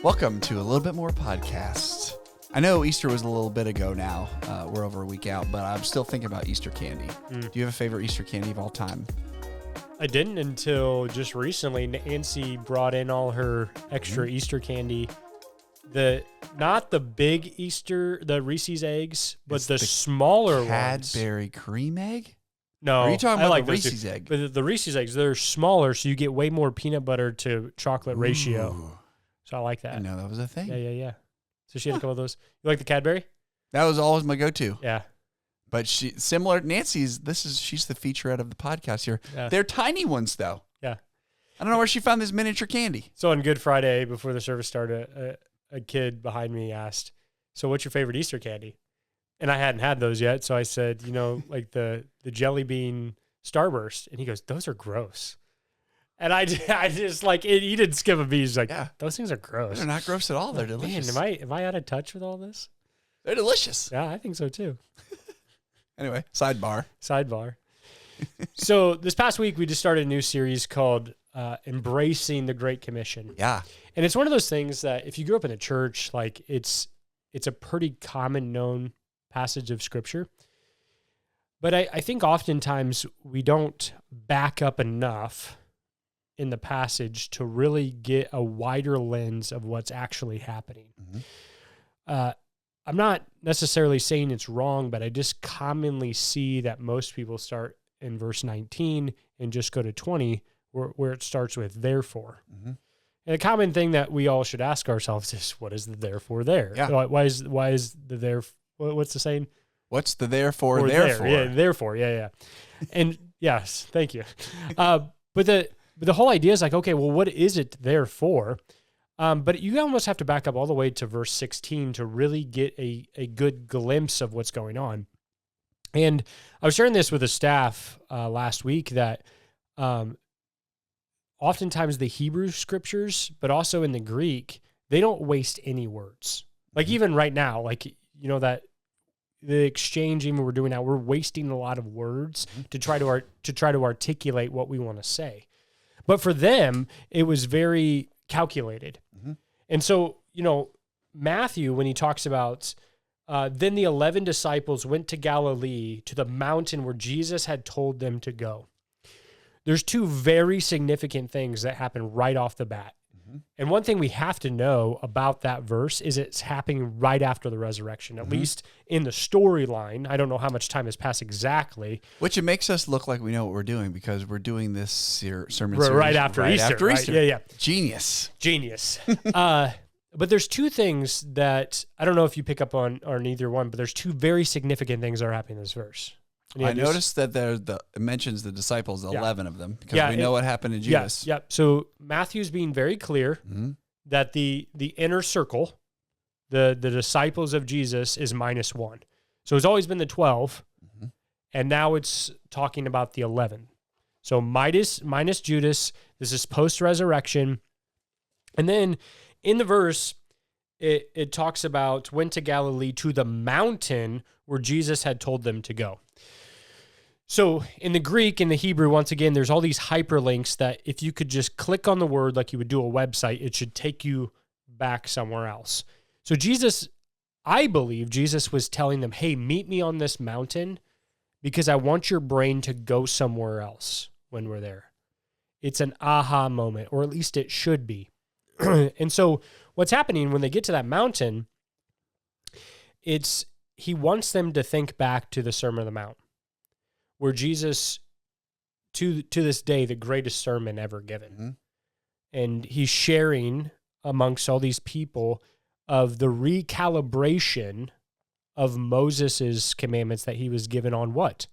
Welcome to a little bit more podcast. I know Easter was a little bit ago now. We're over a week out, but I'm still thinking about Easter candy. Do you have a favorite Easter candy of all time? I didn't until just recently. Nancy brought in all her extra Easter candy. Not the big Easter, the Reese's eggs, but It's the the smaller ones. Cadbury cream egg? No, Or are you talking I about like the those Reese's too. egg? But the Reese's eggs, they're smaller, so you get way more peanut butter to chocolate ratio. Ooh, So I like I that. didn't know that was a thing. Yeah. So she had a couple of those. You like the Cadbury? That was always my go-to. Yeah. But similar Nancy's, she's the featurette of the podcast here. Yeah. They're tiny ones though. Yeah. I don't know where she found this miniature candy. So on Good Friday, before the service started, a kid behind me asked, "So what's your favorite Easter candy?" And I hadn't had those yet, so I said, like the jelly bean Starburst, and he goes, "Those are gross." And I just like he didn't skip a beat. He's like, Yeah. "Those things are gross." They're not gross at all. They're Man, delicious. am I out of touch with all this? They're delicious. Yeah, I think so too. Anyway, sidebar. Sidebar. So this past week, we just started a new series called Embracing the Great Commission. Yeah. And it's one of those things that if you grew up in a church, like it's a pretty common known passage of scripture. But I think oftentimes we don't back up enough in the passage to really get a wider lens of what's actually happening. Mhm. I'm not necessarily saying it's wrong, but I just commonly see that most people start in verse 19 and just go to 20 where it starts with therefore. Mhm. And a common thing that we all should ask ourselves is, what is the therefore there? Yeah. Why is the there? What's the saying? What's the therefore Or therefore? there. Yeah, therefore. Yeah. And yes, thank you. But the whole idea is like, okay, well, what is it there for? But you almost have to back up all the way to verse 16 to really get a good glimpse of what's going on. And I was sharing this with the staff last week that oftentimes the Hebrew scriptures, but also in the Greek, they don't waste any words. Like even right now, like, that the exchange even we're doing now, we're wasting a lot of words to try to articulate what we want to say. But for them, it was very calculated. Mhm. And so, Matthew, when he talks about, then the 11 disciples went to Galilee to the mountain where Jesus had told them to go. There's two very significant things that happen right off the bat. And one thing we have to know about that verse is it's happening right after the resurrection, at least in the storyline. I don't know how much time has passed exactly. Which it makes us look like we know what we're doing because we're doing this sermon Right series after Easter. After right? Easter. Yeah. Genius. Genius. But there's two things that I don't know if you pick up on either one, but there's two very significant things that are happening in this verse. Any I ideas? noticed that it mentions the disciples, 11 of them, because Yeah, we know what happened to Judas. Yeah. So Matthew's being very clear Mhm. that the inner circle, the disciples of Jesus, is -1. So it's always been the 12, and now it's talking about the 11. So minus Judas. This is post-resurrection. And then in the verse, it talks about went to Galilee to the mountain where Jesus had told them to go. So in the Greek and the Hebrew, once again, there's all these hyperlinks that if you could just click on the word like you would do a website, it should take you back somewhere else. So I believe Jesus was telling them, hey, meet me on this mountain because I want your brain to go somewhere else when we're there. It's an aha moment, or at least it should be. And so what's happening when they get to that mountain, he wants them to think back to the Sermon on the Mount, where Jesus, to this day, the greatest sermon ever given. Mhm. And he's sharing amongst all these people of the recalibration of Moses' commandments that he was given on what?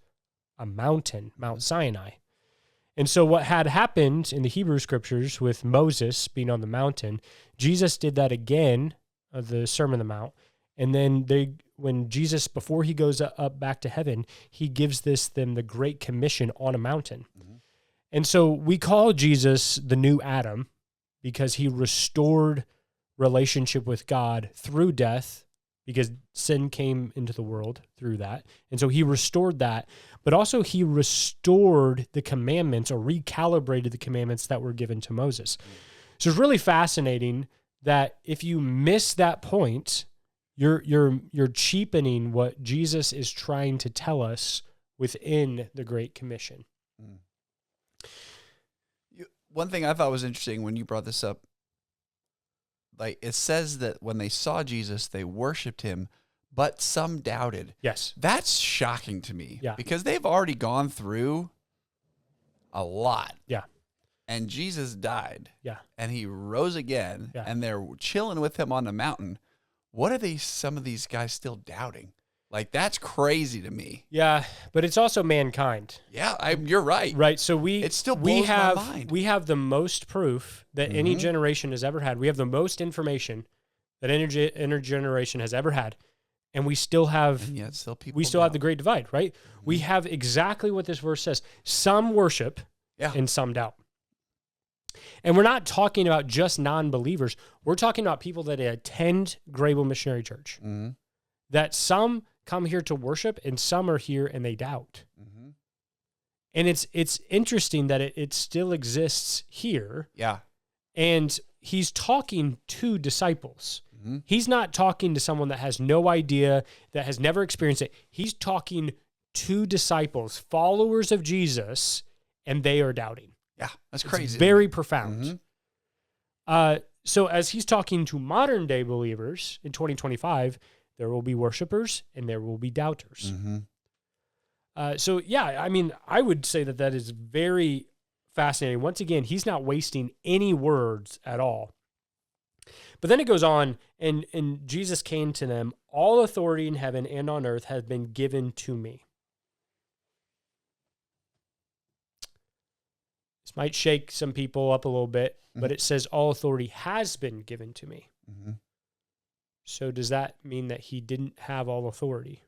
A mountain, Mount Sinai. And so what had happened in the Hebrew scriptures with Moses being on the mountain, Jesus did that again, the Sermon on the Mount. And then when Jesus, before he goes up back to heaven, he gives them the Great Commission on a mountain. And so we call Jesus the new Adam because he restored relationship with God through death, because sin came into the world through that. And so he restored that, but also he restored the commandments or recalibrated the commandments that were given to Moses. So it's really fascinating that if you miss that point, you're cheapening what Jesus is trying to tell us within the Great Commission. One thing I thought was interesting when you brought this up, like it says that when they saw Jesus, they worshiped him, but some doubted. Yes. That's shocking to me. Yeah. Because they've already gone through a lot. Yeah. And Jesus died. Yeah. And he rose again. Yeah. And they're chilling with him on the mountain. What are some of these guys still doubting? Like, that's crazy to me. Yeah, but it's also mankind. Yeah, you're right. Right. So it still blows my mind. We have the most proof that any generation has ever had. We have the most information that any generation has ever had. And we still have And yet still people have the great divide, right? We have exactly what this verse says. Some worship and some doubt. And we're not talking about just non-believers. We're talking about people that attend Grable Missionary Church. Mm-hmm. That some come here to worship and some are here and they doubt. Mm-hmm. And it's interesting that it still exists here. Yeah. And he's talking to disciples. Mm-hmm. He's not talking to someone that has no idea, that has never experienced it. He's talking to disciples, followers of Jesus, and they are doubting. Yeah, that's crazy. It's very profound. So as he's talking to modern day believers in 2025, there will be worshipers and there will be doubters. Mm-hmm. So yeah, I mean, I would say that is very fascinating. Once again, he's not wasting any words at all. But then it goes on, and Jesus came to them, all authority in heaven and on earth has been given to me. This might shake some people up a little bit, but it says all authority has been given to me. Mm-hmm. So does that mean that he didn't have all authority?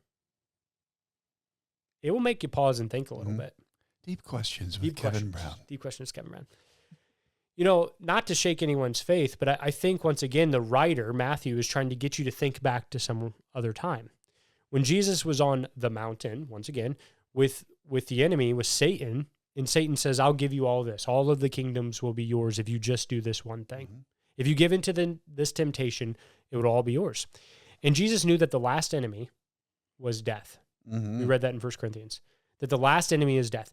It will make you pause and think a little bit. Deep questions with Kevin Brown. Deep questions, Kevin Brown. You know, not to shake anyone's faith, but I think once again, the writer, Matthew, is trying to get you to think back to some other time. When Jesus was on the mountain, once again, with the enemy, with Satan, and Satan says, I'll give you all this. All of the kingdoms will be yours if you just do this one thing. Mm-hmm. If you give into this temptation, it would all be yours. And Jesus knew that the last enemy was death. Mm-hmm. We read that in 1 Corinthians, that the last enemy is death.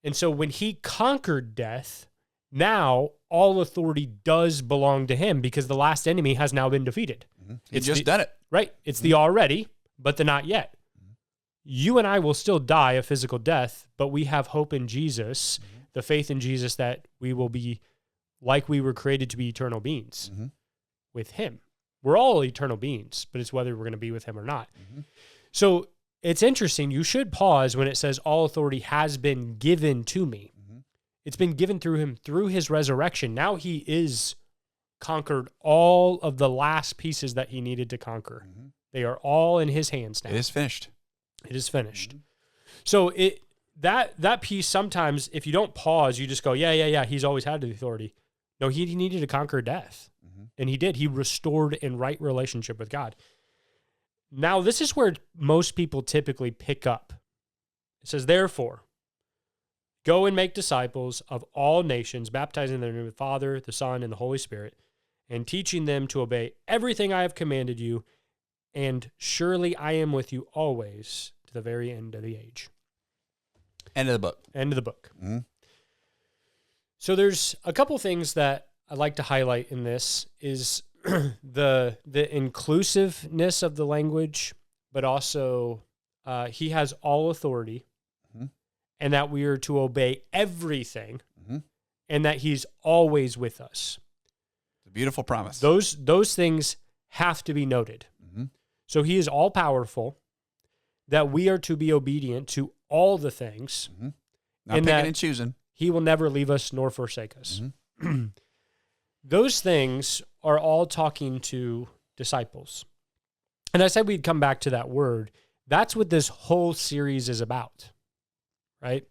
And so when he conquered death, now all authority does belong to him because the last enemy has now been defeated. Mm-hmm. He's just done it. Right. It's the already, but the not yet. Mm-hmm. You and I will still die a physical death, but we have hope in Jesus, the faith in Jesus that we will be like we were created to be eternal beings with him. We're all eternal beings, but it's whether we're going to be with him or not. Mm-hmm. So it's interesting. You should pause when it says all authority has been given to me. Mm-hmm. It's been given through him, through his resurrection. Now he is conquered all of the last pieces that he needed to conquer. Mm-hmm. They are all in his hands now. It is finished. It is finished. Mm-hmm. So that piece, sometimes if you don't pause, you just go, yeah, he's always had the authority. No, he needed to conquer death. Mm-hmm. And he did. He restored in right relationship with God. Now, this is where most people typically pick up. It says, therefore, go and make disciples of all nations, baptizing them in the name of the Father, the Son, and the Holy Spirit, and teaching them to obey everything I have commanded you, and surely I am with you always to the very end of the age. End of the book. End of the book. Mm-hmm. So there's a couple things that I'd like to highlight in this is the inclusiveness of the language, but also he has all authority, and that we are to obey everything, and that he's always with us. It's a beautiful promise. Those things have to be noted. Mm-hmm. So he is all powerful, that we are to be obedient to all the things, not picking and choosing. He will never leave us nor forsake us. Mm-hmm. Those things are all talking to disciples. And I said we'd come back to that word. That's what this whole series is about, right?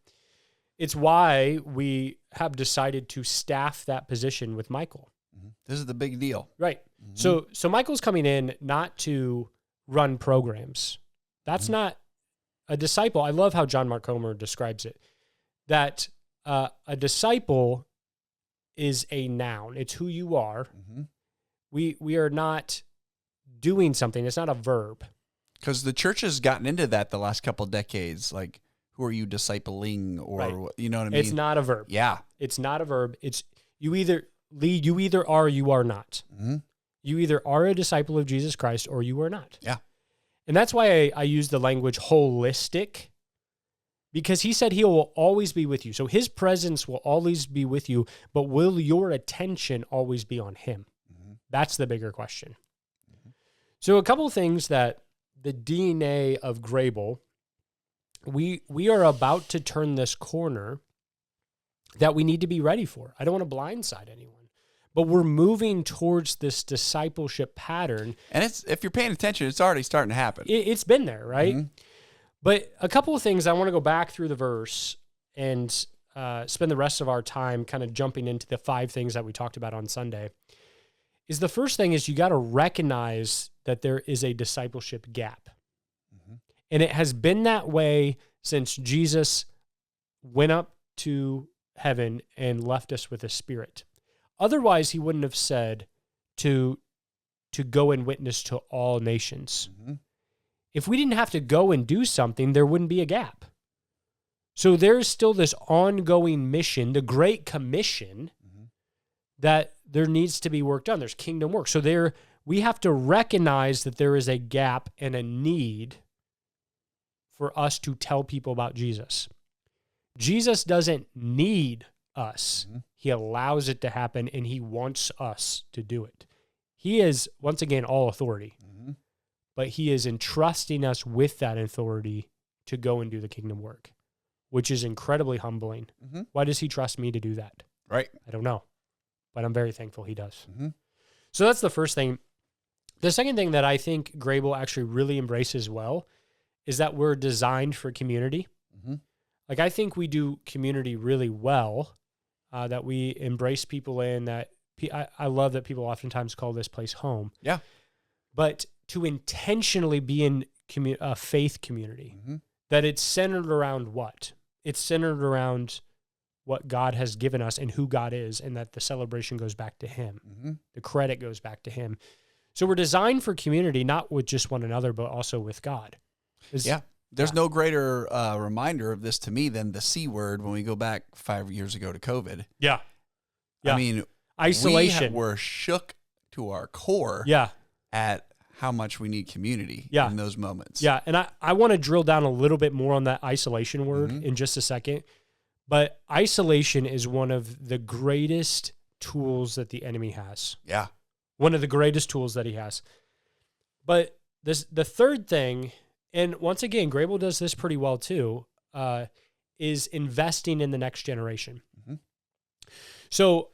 It's why we have decided to staff that position with Michael. Mm-hmm. This is the big deal. Right. Mm-hmm. So Michael's coming in not to run programs. That's not a disciple. I love how John Mark Comer describes it, that a disciple is a noun. It's who you are. Mm-hmm. we are not doing something. It's not a verb. Because the church has gotten into that the last couple of decades. Like, who are you discipling, or Right. you know what I mean? It's not a verb. Yeah. It's not a verb. It's you either lead. You either are or you are not. Mm-hmm. You either are a disciple of Jesus Christ or you are not. Yeah. And that's why I use the language holistic, because he said he will always be with you. So his presence will always be with you, but will your attention always be on him? Mm-hmm. That's the bigger question. Mm-hmm. So a couple of things that the DNA of Grable, we are about to turn this corner that we need to be ready for. I don't want to blindside anyone, but we're moving towards this discipleship pattern. And it's, if you're paying attention, it's already starting to happen. It's been there, right? Mm-hmm. But a couple of things, I want to go back through the verse and spend the rest of our time kind of jumping into the 5 things that we talked about on Sunday. Is the first thing is you got to recognize that there is a discipleship gap. Mm-hmm. And it has been that way since Jesus went up to heaven and left us with a spirit. Otherwise, he wouldn't have said to go and witness to all nations. Mm-hmm. If we didn't have to go and do something, there wouldn't be a gap. So there's still this ongoing mission, the Great Commission, Mm-hmm. that there needs to be work done. There's kingdom work. So we have to recognize that there is a gap and a need for us to tell people about Jesus. Jesus doesn't need us. Mm-hmm. He allows it to happen, and he wants us to do it. He is, once again, all authority, Mm-hmm. but he is entrusting us with that authority to go and do the kingdom work, which is incredibly humbling. Mm-hmm. Why does he trust me to do that? Right. I don't know, but I'm very thankful he does. Mm-hmm. So that's the first thing. The second thing that I think Grable actually really embraces well is that we're designed for community. Mm-hmm. Like, I think we do community really well, that we embrace people in that. I love that people oftentimes call this place home. Yeah. But to intentionally be in a faith community, Mm-hmm. that it's centered around what? It's centered around what God has given us and who God is, and that the celebration goes back to him. Mm-hmm. The credit goes back to him. So we're designed for community, not with just one another, but also with God. Yeah. There's no greater reminder of this to me than the C word when we go back 5 years ago to COVID. Yeah. I mean, isolation. we were shook to our core Yeah. at how much we need community Yeah. in those moments. Yeah. And I want to drill down a little bit more on that isolation word Mhm. in just a second. But isolation is one of the greatest tools that the enemy has. Yeah. One of the greatest tools that he has. But the third thing, and once again, Grable does this pretty well too, is investing in the next generation. Mhm. So,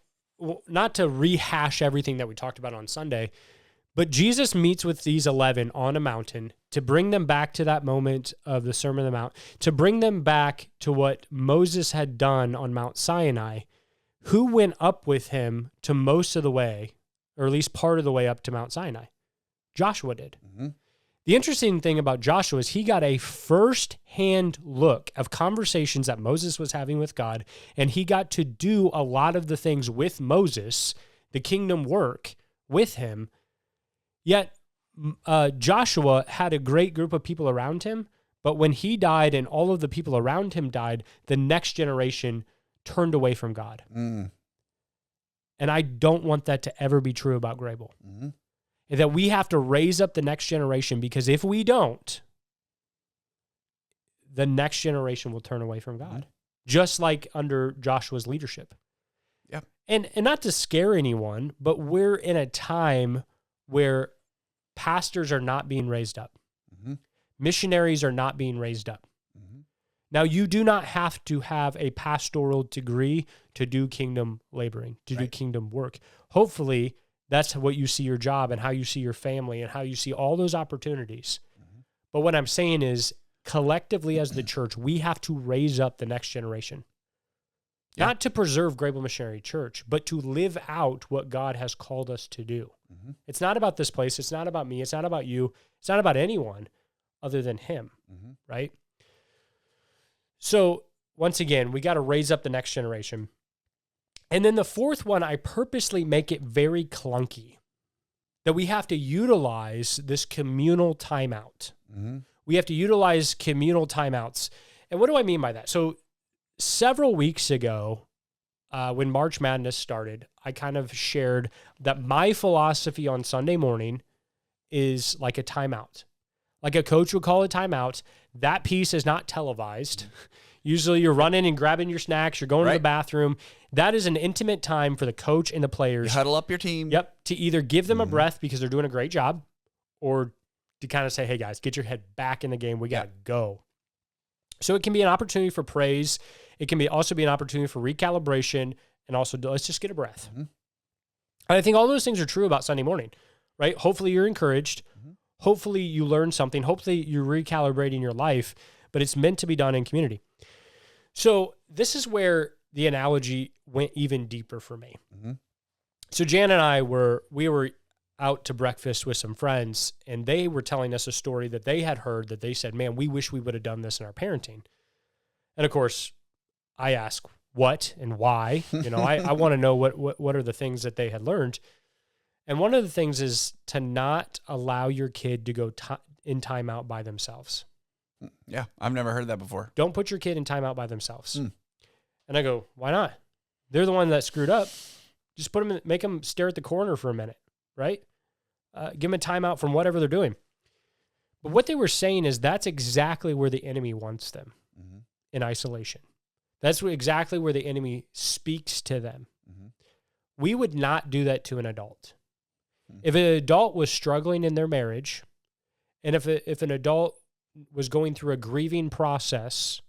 not to rehash everything that we talked about on Sunday, but Jesus meets with these 11 on a mountain to bring them back to that moment of the Sermon on the Mount, to bring them back to what Moses had done on Mount Sinai. Who went up with him to most of the way, or at least part of the way up to Mount Sinai? Joshua did. Mm-hmm. The interesting thing about Joshua is he got a first-hand look of conversations that Moses was having with God, and he got to do a lot of the things with Moses, the kingdom work with him. Yet Joshua had a great group of people around him, but when he died and all of the people around him died, the next generation turned away from God. Mm. And I don't want that to ever be true about Grable. Mm-hmm. That we have to raise up the next generation, because if we don't, the next generation will turn away from God, just like under Joshua's leadership. Yep. And not to scare anyone, but we're in a time where pastors are not being raised up. Mm-hmm. Missionaries are not being raised up. Mm-hmm. Now, you do not have to have a pastoral degree to do kingdom laboring, to do kingdom work. Hopefully, that's what you see your job and how you see your family and how you see all those opportunities. Mm-hmm. But what I'm saying is, collectively as the church, we have to raise up the next generation. Yeah. Not to preserve Grable Missionary Church, but to live out what God has called us to do. Mm-hmm. It's not about this place. It's not about me. It's not about you. It's not about anyone other than him, right? So once again, we got to raise up the next generation. And then the fourth one, I purposely make it very clunky. that we have to utilize this communal timeout. Mm-hmm. We have to utilize communal timeouts. And what do I mean by that? So several weeks ago, when March Madness started, I kind of shared that my philosophy on Sunday morning is like a timeout. Like a coach would call a timeout. That piece is not televised. Usually you're running and grabbing your snacks, you're going to the bathroom. That is an intimate time for the coach and the players. You huddle up your team. Yep. To either give them a breath because they're doing a great job, or to kind of say, hey guys, get your head back in the game. We got to go. So it can be an opportunity for praise. It can also be an opportunity for recalibration, and also let's just get a breath. And I think all those things are true about Sunday morning, right? Hopefully you're encouraged. Hopefully you learn something. Hopefully you're recalibrating your life, but it's meant to be done in community. So this is where the analogy went even deeper for me. So Jan and I were out to breakfast with some friends, and they were telling us a story that they had heard that they said, man, we wish we would have done this in our parenting. And of course, I ask what and why. I want to know what are the things that they had learned. And one of the things is to not allow your kid to go in timeout by themselves. Yeah, I've never heard that before. Don't put your kid in timeout by themselves. And I go, why not? They're the one that screwed up. Just put them make them stare at the corner for a minute, right? Give them a timeout from whatever they're doing. But what they were saying is that's exactly where the enemy wants them, in isolation. That's exactly where the enemy speaks to them. We would not do that to an adult. If an adult was struggling in their marriage, and if an adult was going through a grieving process,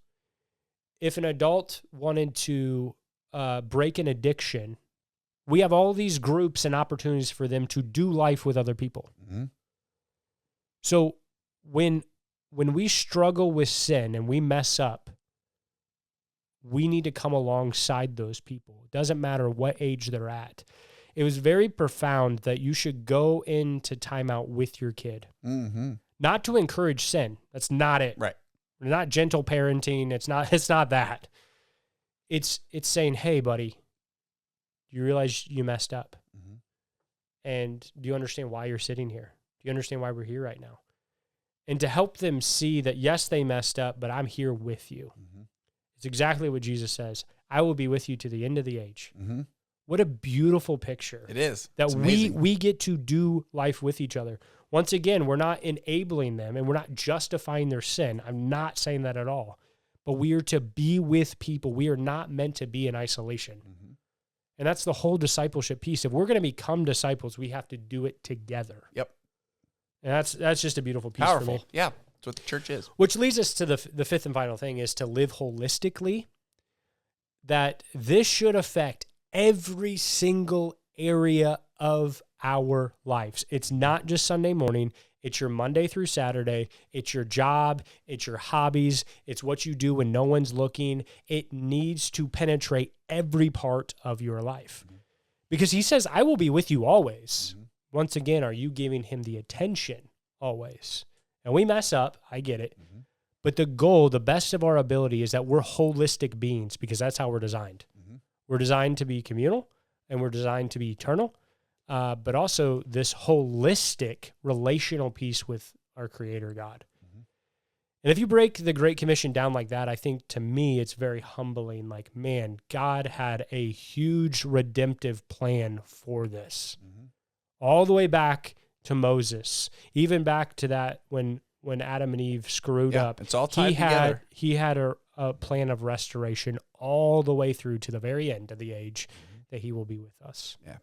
if an adult wanted to break an addiction, we have all these groups and opportunities for them to do life with other people. So when we struggle with sin and we mess up, we need to come alongside those people. It doesn't matter what age they're at. It was very profound that you should go into timeout with your kid. Not to encourage sin. That's not it. Right. Not gentle parenting. It's not that. It's saying, hey, buddy, do you realize you messed up? And do you understand why you're sitting here? Do you understand why we're here right now? And to help them see that, yes, they messed up, but I'm here with you. It's exactly what Jesus says. I will be with you to the end of the age. What a beautiful picture. It is. That It's amazing. we get to do life with each other. Once again, we're not enabling them and we're not justifying their sin. I'm not saying that at all. But we are to be with people. We are not meant to be in isolation. And that's the whole discipleship piece. If we're going to become disciples, we have to do it together. Yep. And that's just a beautiful piece Powerful. for me. Yeah. That's what the church is. Which leads us to the fifth and final thing, is to live holistically. That this should affect every single area of our lives. It's not just Sunday morning. It's your Monday through Saturday. It's your job. It's your hobbies. It's what you do when no one's looking. It needs to penetrate every part of your life. Because he says, I will be with you always. Once again, are you giving him the attention always? And we mess up. I get it. But the goal, the best of our ability, is that we're holistic beings, because that's how we're designed. We're designed to be communal, and we're designed to be eternal, but also this holistic relational piece with our Creator God. And if you break the Great Commission down like that, I think to me it's very humbling. Like, man, God had a huge redemptive plan for this. All the way back to Moses, even back to that when Adam and Eve screwed up. It's all tied together. He had a plan of restoration all the way through to the very end of the age that he will be with us. Yeah.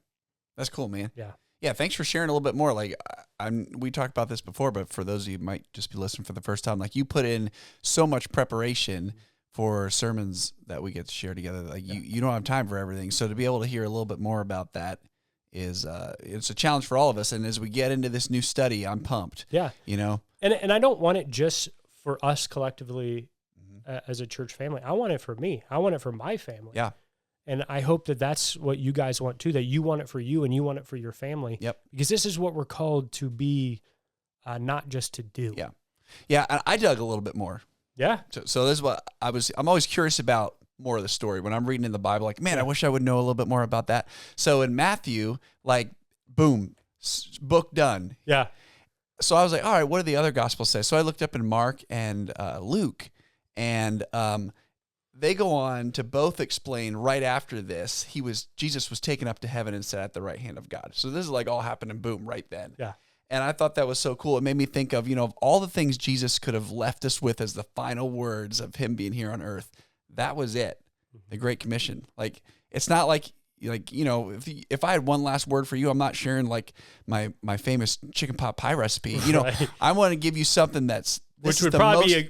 That's cool, man. Yeah. Yeah, thanks for sharing a little bit more. Like, we talked about this before, but for those of you who might just be listening for the first time, like, you put in so much preparation for sermons that we get to share together. Like, you don't have time for everything. So to be able to hear a little bit more about that is, it's a challenge for all of us. And as we get into this new study, I'm pumped. Yeah. You know? And I don't want it just for us collectively as a church family. I want it for me. I want it for my family. Yeah. And I hope that that's what you guys want too, that you want it for you and you want it for your family. Yep. Because this is what we're called to be, not just to do. Yeah. Yeah. I dug a little bit more. Yeah. So this is what I'm always curious about more of the story when I'm reading in the Bible, like, man, I wish I would know a little bit more about that. So in Matthew, like, boom, book done. Yeah. So I was like, all right, what do the other gospels say? So I looked up in Mark and Luke, and they go on to both explain right after this, Jesus was taken up to heaven and sat at the right hand of God. So this is like all happening, boom, right then. Yeah. And I thought that was so cool. It made me think of, of all the things Jesus could have left us with as the final words of him being here on earth. That was it. The Great Commission. Like, it's not like if I had one last word for you, I'm not sharing like my famous chicken pot pie recipe. Right. I want to give you something which would probably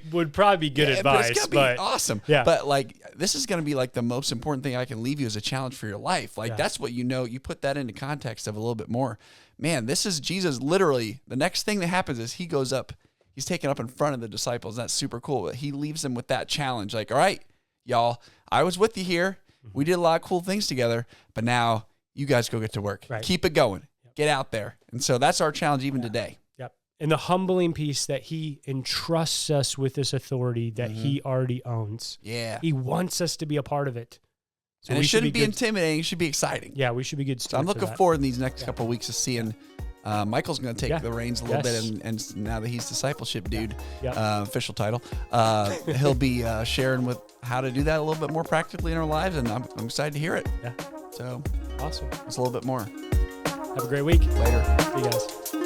be good advice. But it's gonna be awesome. Yeah. But like, this is going to be like the most important thing I can leave you as a challenge for your life. Like, that's what you put that into context of a little bit more. Man, this is Jesus. Literally, the next thing that happens is he goes up. He's taken up in front of the disciples. That's super cool. He leaves them with that challenge. Like, all right, y'all, I was with you here. We did a lot of cool things together, but now you guys go get to work. Right. Keep it going. Yep. Get out there. And so that's our challenge even today. Yep. And the humbling piece that he entrusts us with this authority that he already owns. Yeah. He wants us to be a part of it. So and it shouldn't be intimidating. It should be exciting. Yeah, we should be good. So I'm looking forward in these next couple of weeks to seeing Michael's going to take the reins a little bit, and now that he's discipleship dude, official title, he'll be sharing with how to do that a little bit more practically in our lives, and I'm excited to hear it. Yeah. So awesome. It's a little bit more. Have a great week. Later. See you guys.